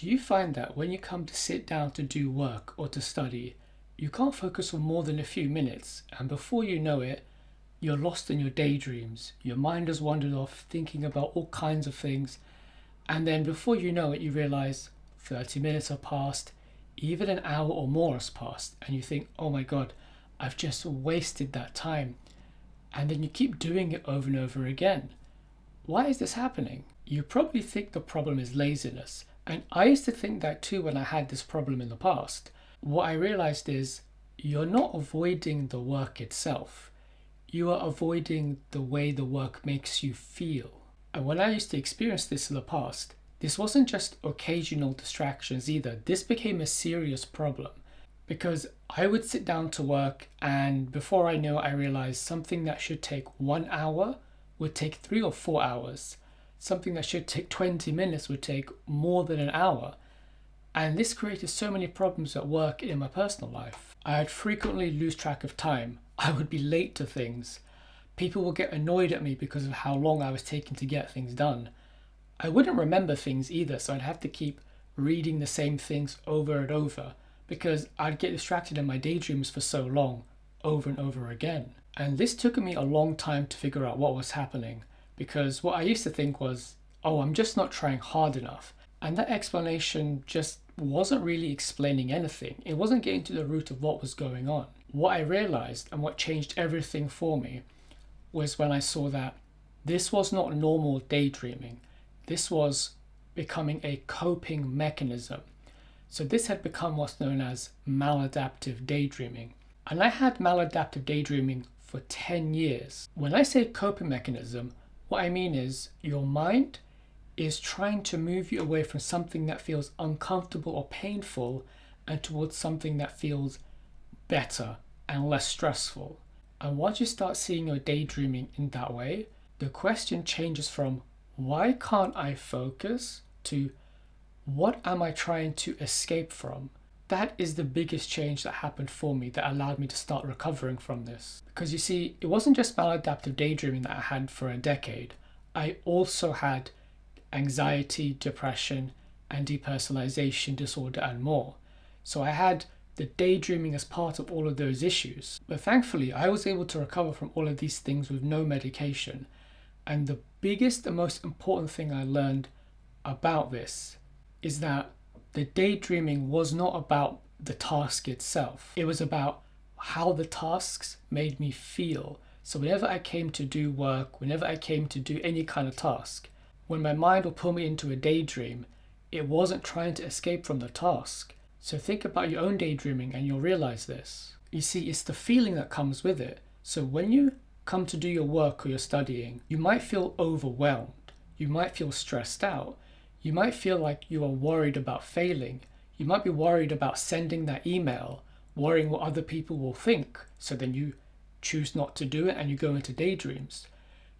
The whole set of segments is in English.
Do you find that when you come to sit down to do work or to study, you can't focus for more than a few minutes, and before you know it, you're lost in your daydreams. Your mind has wandered off thinking about all kinds of things, and then before you know it, you realize 30 minutes have passed, even an hour or more has passed, and you think, oh my God, I've just wasted that time. And then you keep doing it over and over again. Why is this happening? You probably think the problem is laziness. And I used to think that too when I had this problem in the past. What I realized is you're not avoiding the work itself. You are avoiding the way the work makes you feel. And when I used to experience this in the past, this wasn't just occasional distractions either. This became a serious problem because I would sit down to work and before I knew it, I realized something that should take 1 hour would take 3 or 4 hours. Something that should take 20 minutes would take more than an hour. And this created so many problems at work and in my personal life. I'd frequently lose track of time. I would be late to things. People would get annoyed at me because of how long I was taking to get things done. I wouldn't remember things either, so I'd have to keep reading the same things over and over because I'd get distracted in my daydreams for so long, over and over again. And this took me a long time to figure out what was happening. Because what I used to think was, oh, I'm just not trying hard enough. And that explanation just wasn't really explaining anything. It wasn't getting to the root of what was going on. What I realized and what changed everything for me was when I saw that this was not normal daydreaming. This was becoming a coping mechanism. So this had become what's known as maladaptive daydreaming. And I had maladaptive daydreaming for 10 years. When I say coping mechanism, what I mean is your mind is trying to move you away from something that feels uncomfortable or painful and towards something that feels better and less stressful. And once you start seeing your daydreaming in that way, the question changes from why can't I focus to what am I trying to escape from? That is the biggest change that happened for me that allowed me to start recovering from this. Because you see, it wasn't just maladaptive daydreaming that I had for a decade. I also had anxiety, depression, and depersonalization disorder and more. So I had the daydreaming as part of all of those issues. But thankfully, I was able to recover from all of these things with no medication. And the biggest and most important thing I learned about this is that the daydreaming was not about the task itself. It was about how the tasks made me feel. So whenever I came to do work, whenever I came to do any kind of task, when my mind would pull me into a daydream, it wasn't trying to escape from the task. So think about your own daydreaming and you'll realize this. You see, it's the feeling that comes with it. So when you come to do your work or you're studying, you might feel overwhelmed. You might feel stressed out. You might feel like you are worried about failing. You might be worried about sending that email, worrying what other people will think. So then you choose not to do it and you go into daydreams.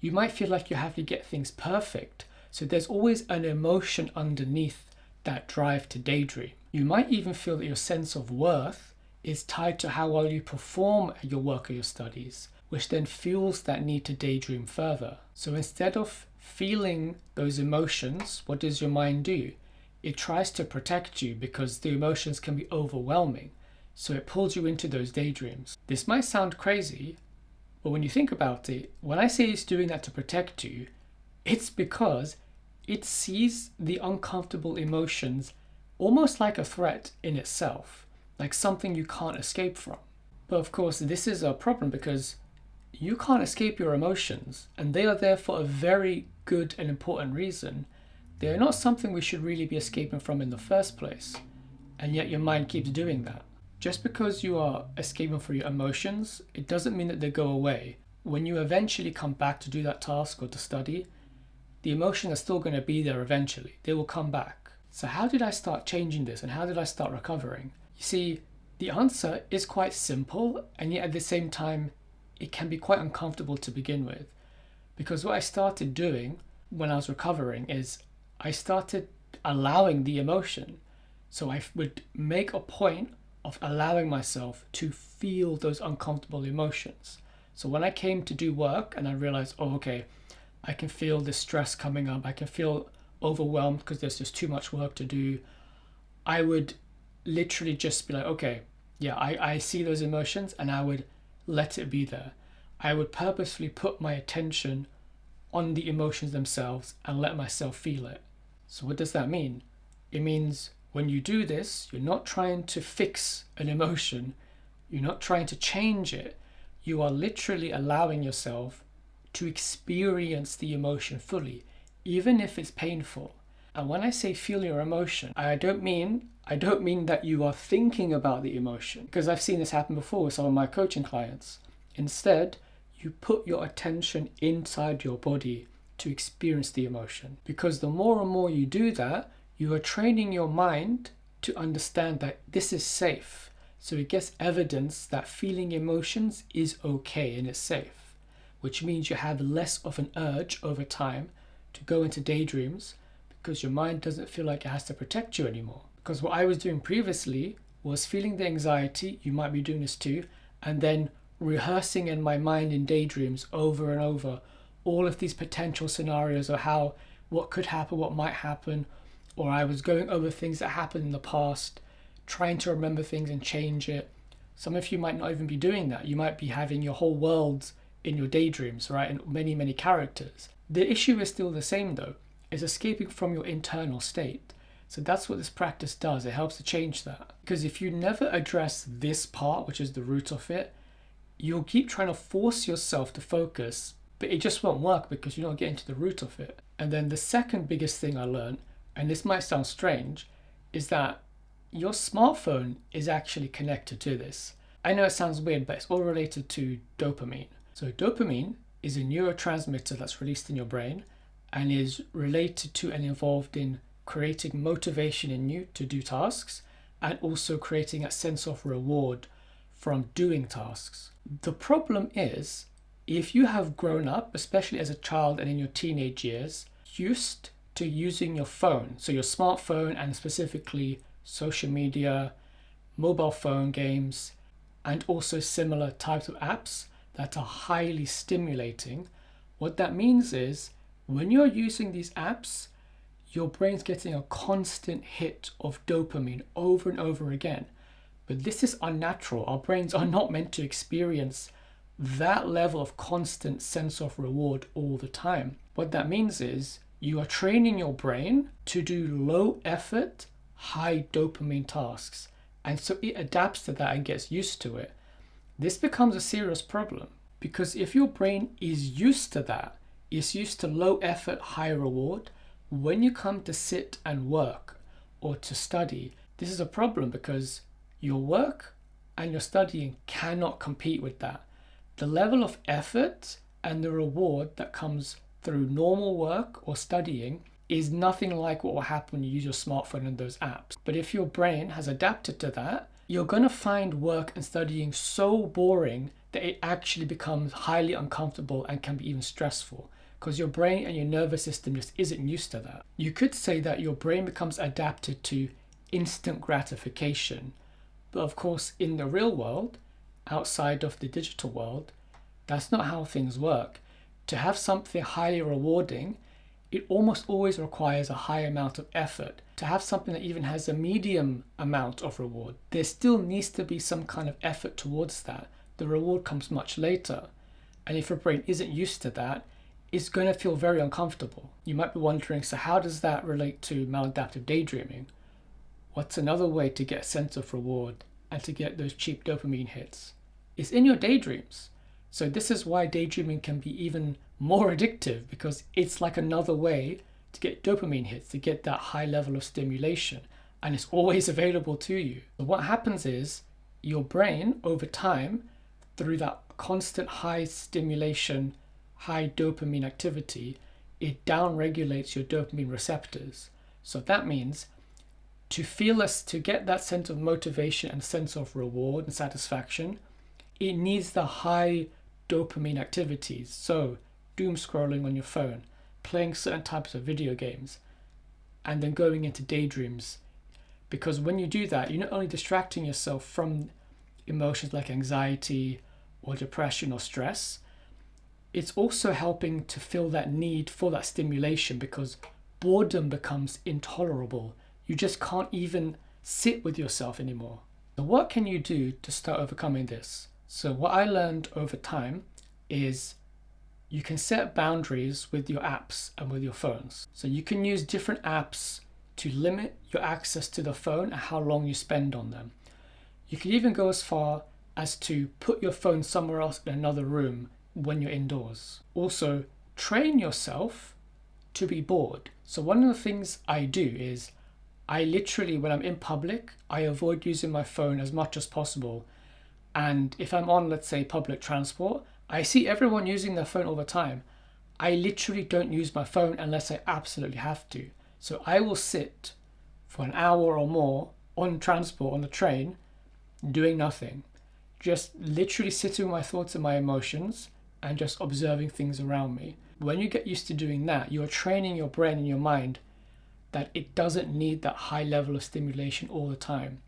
You might feel like you have to get things perfect. So there's always an emotion underneath that drive to daydream. You might even feel that your sense of worth is tied to how well you perform at your work or your studies, which then fuels that need to daydream further. So instead of feeling those emotions, what does your mind do? It tries to protect you because the emotions can be overwhelming. So it pulls you into those daydreams. This might sound crazy, but when you think about it, when I say it's doing that to protect you, it's because it sees the uncomfortable emotions almost like a threat in itself, like something you can't escape from. But of course, this is a problem because you can't escape your emotions, and they are there for a very good and important reason. They are not something we should really be escaping from in the first place, and yet your mind keeps doing that. Just because you are escaping from your emotions, it doesn't mean that they go away. When you eventually come back to do that task or to study, the emotions are still going to be there eventually. They will come back. So how did I start changing this and how did I start recovering? You see, the answer is quite simple, and yet at the same time, it can be quite uncomfortable to begin with. Because what I started doing when I was recovering is I started allowing the emotion. So I would make a point of allowing myself to feel those uncomfortable emotions. So when I came to do work and I realized, oh, okay, I can feel the stress coming up. I can feel overwhelmed because there's just too much work to do. I would literally just be like, okay, yeah, I see those emotions, and I would let it be there. I would purposefully put my attention on the emotions themselves and let myself feel it. So what does that mean? It means when you do this, you're not trying to fix an emotion, you're not trying to change it. You are literally allowing yourself to experience the emotion fully, even if it's painful. And when I say feel your emotion, I don't mean that you are thinking about the emotion, because I've seen this happen before with some of my coaching clients. Instead, you put your attention inside your body to experience the emotion. Because the more and more you do that, you are training your mind to understand that this is safe. So it gets evidence that feeling emotions is okay and it's safe, which means you have less of an urge over time to go into daydreams, because your mind doesn't feel like it has to protect you anymore. Because what I was doing previously was feeling the anxiety, you might be doing this too, and then rehearsing in my mind in daydreams over and over all of these potential scenarios of what could happen, what might happen, or I was going over things that happened in the past, trying to remember things and change it. Some of you might not even be doing that. You might be having your whole world in your daydreams, right? And many, many characters. The issue is still the same though, is escaping from your internal state. So that's what this practice does. It helps to change that. Because if you never address this part, which is the root of it, you'll keep trying to force yourself to focus, but it just won't work because you're not getting to the root of it. And then the second biggest thing I learned, and this might sound strange, is that your smartphone is actually connected to this. I know it sounds weird, but it's all related to dopamine. So dopamine is a neurotransmitter that's released in your brain and is related to and involved in creating motivation in you to do tasks and also creating a sense of reward from doing tasks. The problem is, if you have grown up, especially as a child and in your teenage years, used to using your phone, so your smartphone and specifically social media, mobile phone games, and also similar types of apps that are highly stimulating, what that means is when you're using these apps, your brain's getting a constant hit of dopamine over and over again. But this is unnatural. Our brains are not meant to experience that level of constant sense of reward all the time. What that means is you are training your brain to do low effort, high dopamine tasks. And so it adapts to that and gets used to it. This becomes a serious problem because if your brain is used to that, is used to low effort, high reward, when you come to sit and work or to study, this is a problem because your work and your studying cannot compete with that. The level of effort and the reward that comes through normal work or studying is nothing like what will happen when you use your smartphone and those apps. But if your brain has adapted to that, you're going to find work and studying so boring that it actually becomes highly uncomfortable and can be even stressful because your brain and your nervous system just isn't used to that. You could say that your brain becomes adapted to instant gratification. But of course, in the real world, outside of the digital world, that's not how things work. To have something highly rewarding, it almost always requires a high amount of effort. To have something that even has a medium amount of reward, there still needs to be some kind of effort towards that. The reward comes much later. And if your brain isn't used to that, it's going to feel very uncomfortable. You might be wondering, so how does that relate to maladaptive daydreaming? What's another way to get a sense of reward and to get those cheap dopamine hits? It's in your daydreams. So this is why daydreaming can be even more addictive because it's like another way to get dopamine hits, to get that high level of stimulation, and it's always available to you. So what happens is your brain over time, through that constant high stimulation, high dopamine activity, it downregulates your dopamine receptors. So that means to get that sense of motivation and sense of reward and satisfaction, it needs the high dopamine activities. So doom scrolling on your phone, playing certain types of video games, and then going into daydreams. Because when you do that, you're not only distracting yourself from emotions like anxiety or depression or stress, it's also helping to fill that need for that stimulation because boredom becomes intolerable. You just can't even sit with yourself anymore. So what can you do to start overcoming this? So what I learned over time is you can set boundaries with your apps and with your phones. So you can use different apps to limit your access to the phone and how long you spend on them. You can even go as far as to put your phone somewhere else in another room when you're indoors. Also, train yourself to be bored. So one of the things I do is I literally, when I'm in public, I avoid using my phone as much as possible. And if I'm on, let's say, public transport, I see everyone using their phone all the time. I literally don't use my phone unless I absolutely have to. So I will sit for an hour or more on transport, on the train, doing nothing. Just literally sitting with my thoughts and my emotions and just observing things around me. When you get used to doing that, you're training your brain and your mind that it doesn't need that high level of stimulation all the time.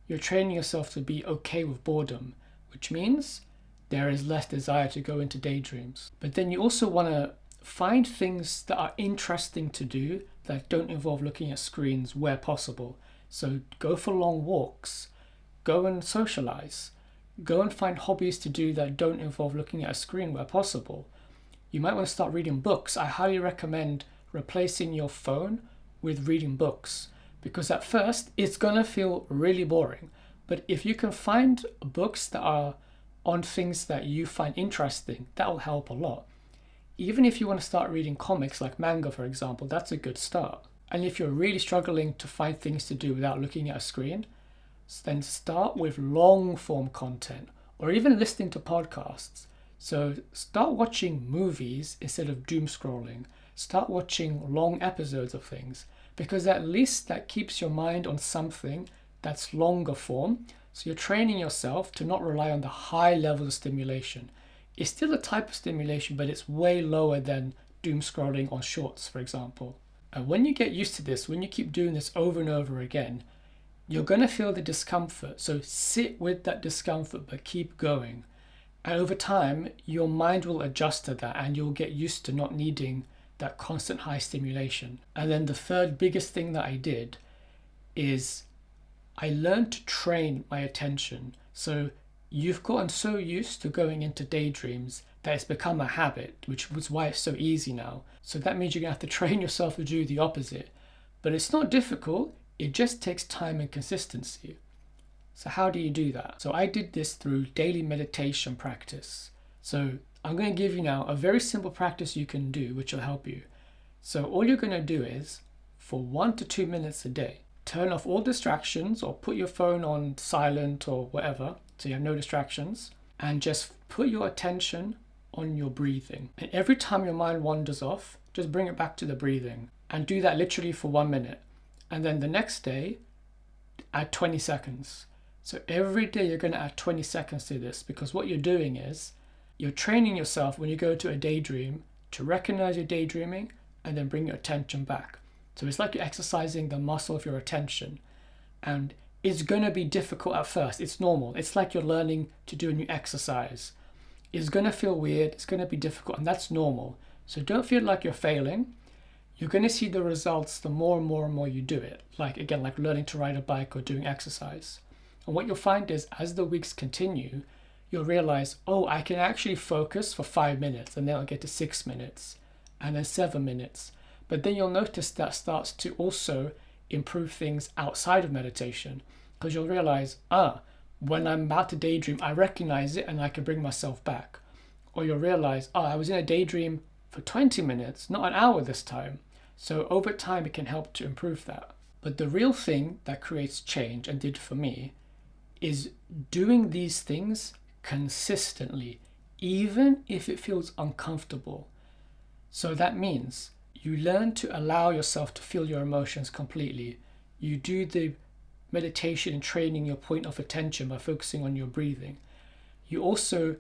You're training yourself to be okay with boredom, which means there is less desire to go into daydreams. But then you also want to find things that are interesting to do that don't involve looking at screens where possible. So go for long walks, go and socialize, go and find hobbies to do that don't involve looking at a screen where possible. You might want to start reading books. I highly recommend replacing your phone with reading books, because at first it's gonna feel really boring. But if you can find books that are on things that you find interesting, that will help a lot. Even if you want to start reading comics like manga, for example, that's a good start. And if you're really struggling to find things to do without looking at a screen, then start with long form content or even listening to podcasts. So start watching movies instead of doom scrolling. Start watching long episodes of things, because at least that keeps your mind on something that's longer form. So you're training yourself to not rely on the high level of stimulation. It's still a type of stimulation, but it's way lower than doom scrolling on shorts, for example. And when you get used to this, when you keep doing this over and over again, you're going to feel the discomfort. So sit with that discomfort, but keep going. And over time, your mind will adjust to that and you'll get used to not needing that constant high stimulation. And then the third biggest thing that I did is I learned to train my attention. So you've gotten so used to going into daydreams that it's become a habit, which was why it's so easy now. So that means you're gonna have to train yourself to do the opposite. But it's not difficult, it just takes time and consistency. So how do you do that? So I did this through daily meditation practice. So I'm going to give you now a very simple practice you can do, which will help you. So all you're going to do is, for 1 to 2 minutes a day, turn off all distractions or put your phone on silent or whatever, so you have no distractions, and just put your attention on your breathing. And every time your mind wanders off, just bring it back to the breathing and do that literally for 1 minute. And then the next day, add 20 seconds. So every day you're going to add 20 seconds to this, because what you're doing is you're training yourself when you go to a daydream to recognize you're daydreaming and then bring your attention back. So it's like you're exercising the muscle of your attention. And it's going to be difficult at first. It's normal. It's like you're learning to do a new exercise. It's going to feel weird. It's going to be difficult, and that's normal. So don't feel like you're failing. You're going to see the results the more and more and more you do it. Like learning to ride a bike or doing exercise. And what you'll find is as the weeks continue, you'll realize, oh, I can actually focus for 5 minutes, and then I'll get to 6 minutes and then 7 minutes. But then you'll notice that starts to also improve things outside of meditation, because you'll realize, when I'm about to daydream, I recognize it and I can bring myself back. Or you'll realize, I was in a daydream for 20 minutes, not an hour this time. So over time, it can help to improve that. But the real thing that creates change, and did for me, is doing these things consistently, even if it feels uncomfortable. So that means you learn to allow yourself to feel your emotions completely. You do the meditation and training your point of attention by focusing on your breathing. You also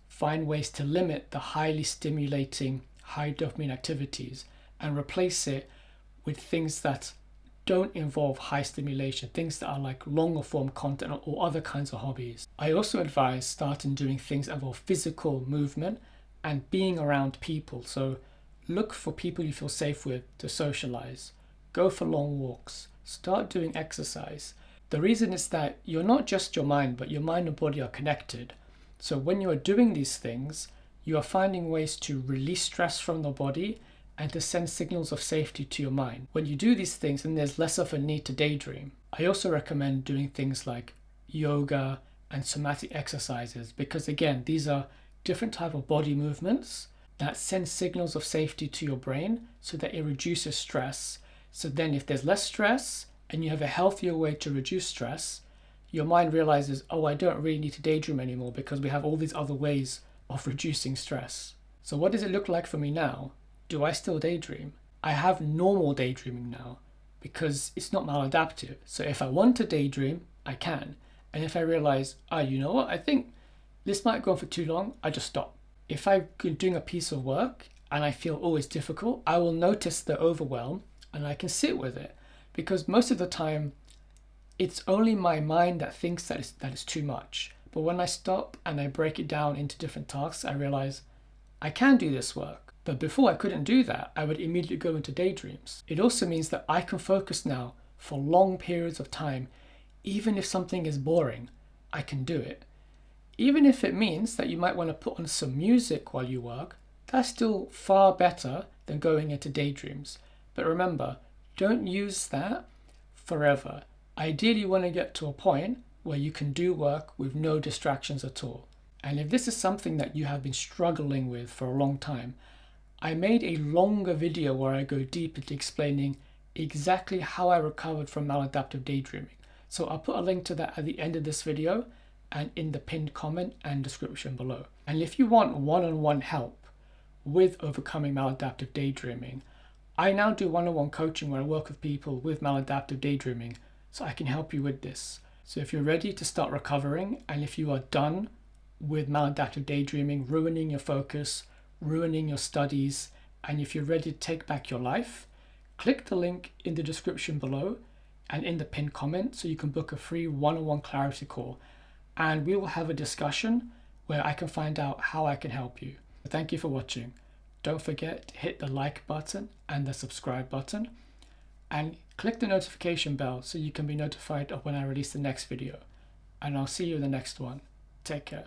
find ways to limit the highly stimulating high dopamine activities and replace it with things that don't involve high stimulation, things that are like longer form content or other kinds of hobbies. I also advise starting doing things that involve physical movement and being around people. So look for people you feel safe with to socialize. Go for long walks. Start doing exercise. The reason is that you're not just your mind, but your mind and body are connected. So when you are doing these things, you are finding ways to release stress from the body and to send signals of safety to your mind. When you do these things, then there's less of a need to daydream. I also recommend doing things like yoga and somatic exercises because, again, these are different type of body movements that send signals of safety to your brain so that it reduces stress. So then if there's less stress and you have a healthier way to reduce stress, your mind realizes, oh, I don't really need to daydream anymore because we have all these other ways of reducing stress. So what does it look like for me now? Do I still daydream? I have normal daydreaming now because it's not maladaptive. So if I want to daydream, I can. And if I realize, you know what, I think this might go on for too long, I just stop. If I'm doing a piece of work and I feel, oh, it's difficult, I will notice the overwhelm and I can sit with it. Because most of the time, it's only my mind that thinks that it's too much. But when I stop and I break it down into different tasks, I realize I can do this work. But before I couldn't do that, I would immediately go into daydreams. It also means that I can focus now for long periods of time. Even if something is boring, I can do it. Even if it means that you might want to put on some music while you work, that's still far better than going into daydreams. But remember, don't use that forever. Ideally, you want to get to a point where you can do work with no distractions at all. And if this is something that you have been struggling with for a long time, I made a longer video where I go deep into explaining exactly how I recovered from maladaptive daydreaming. So I'll put a link to that at the end of this video and in the pinned comment and description below. And if you want one-on-one help with overcoming maladaptive daydreaming, I now do one-on-one coaching where I work with people with maladaptive daydreaming so I can help you with this. So if you're ready to start recovering and if you are done with maladaptive daydreaming, ruining your focus, ruining your studies, and if you're ready to take back your life, click the link in the description below and in the pinned comment so you can book a free one-on-one clarity call and we will have a discussion where I can find out how I can help you. Thank you for watching. Don't forget to hit the like button and the subscribe button and click the notification bell so you can be notified of when I release the next video. And I'll see you in the next one. Take care.